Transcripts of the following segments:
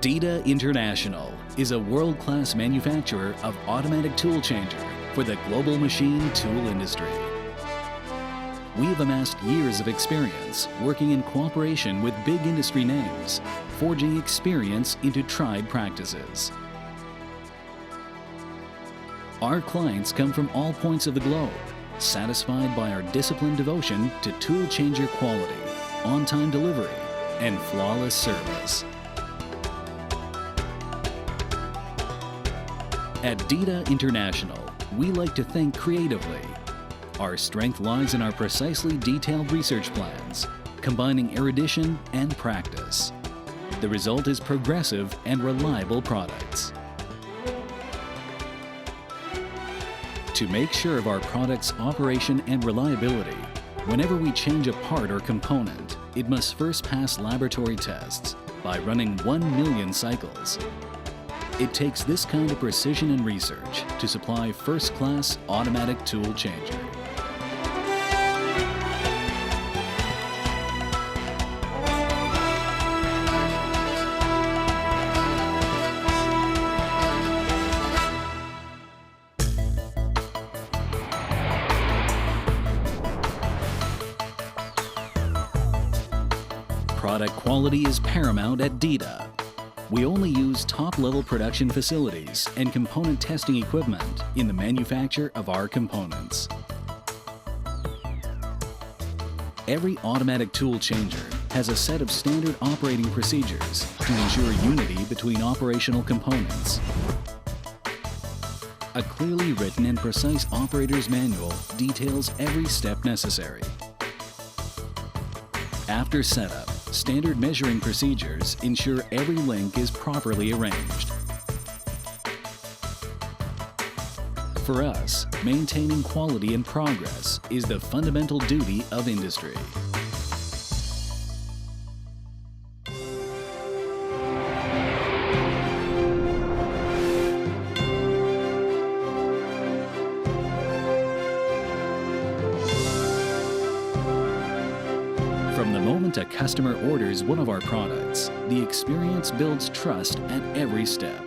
Deta International is a world-class manufacturer of automatic tool changer for the global machine tool industry. We have amassed years of experience working in cooperation with big industry names, forging experience into tried practices. Our clients come from all points of the globe, satisfied by our disciplined devotion to tool changer quality, on-time delivery, and flawless service. At Deta International, we like to think creatively. Our strength lies in our precisely detailed research plans, combining erudition and practice. The result is progressive and reliable products. To make sure of our product's operation and reliability, whenever we change a part or component, it must first pass laboratory tests by running 1 million cycles. It takes this kind of precision and research to supply first-class automatic tool changer. Product quality is paramount at Deta. We only use top-level production facilities and component testing equipment in the manufacture of our components. Every automatic tool changer has a set of standard operating procedures to ensure unity between operational components. A clearly written and precise operator's manual details every step necessary. After setup, standard measuring procedures ensure every link is properly arranged. For us, maintaining quality and progress is the fundamental duty of industry. From the moment a customer orders one of our products, the experience builds trust at every step.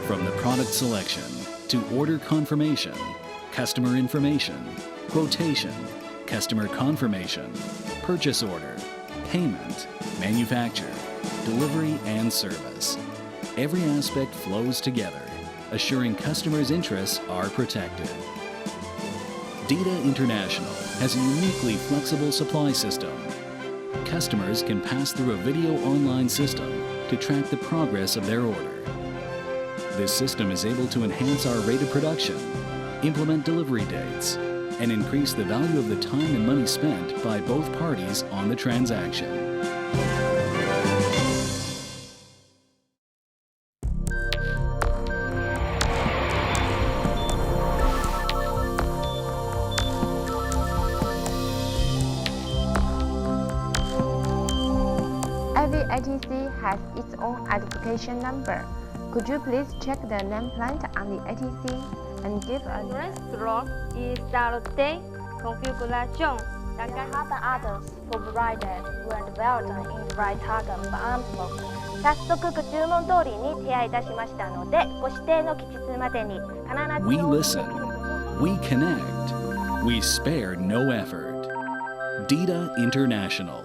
From the product selection to order confirmation, customer information, quotation, customer confirmation, purchase order, payment, manufacture, delivery, and service. Every aspect flows together, assuring customers' interests are protected. Deta International has a uniquely flexible supply system. Customers can pass through a video online system to track the progress of their order. This system is able to enhance our rate of production, implement delivery dates, and increase the value of the time and money spent by both parties on the transaction. Every ATC has its own identification number. Could you please check the nameplate on the ATC and give a Restaurant is Saturday configuration. There have others provided when well in the right target envelope. 早速ご注文通りに手配いたしましたので、ご指定の期日までに必ず We listen, we connect, we spare no effort. Deta International.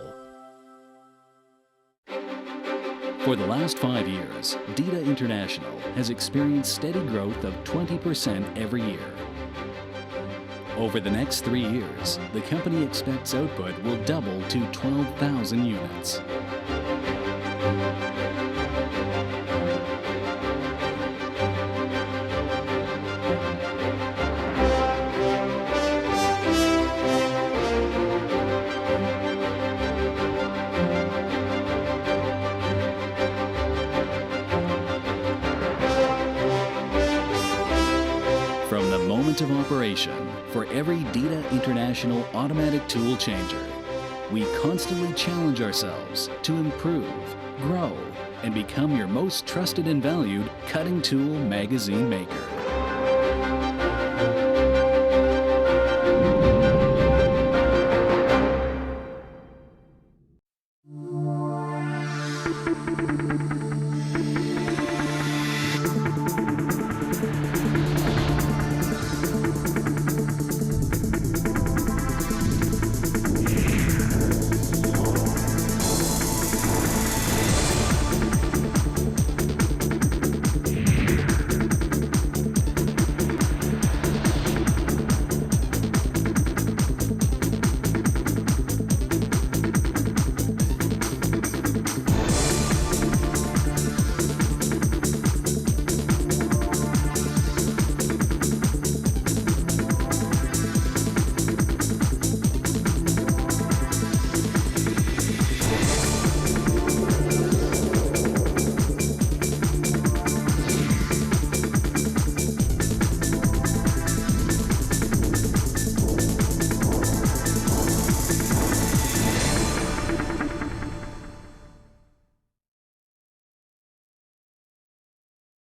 For the last 5 years, Deta International has experienced steady growth of 20% every year. Over the next 3 years, the company expects output will double to 12,000 units. From the moment of operation, for every Deta International automatic tool changer, we constantly challenge ourselves to improve, grow, and become your most trusted and valued cutting tool magazine maker.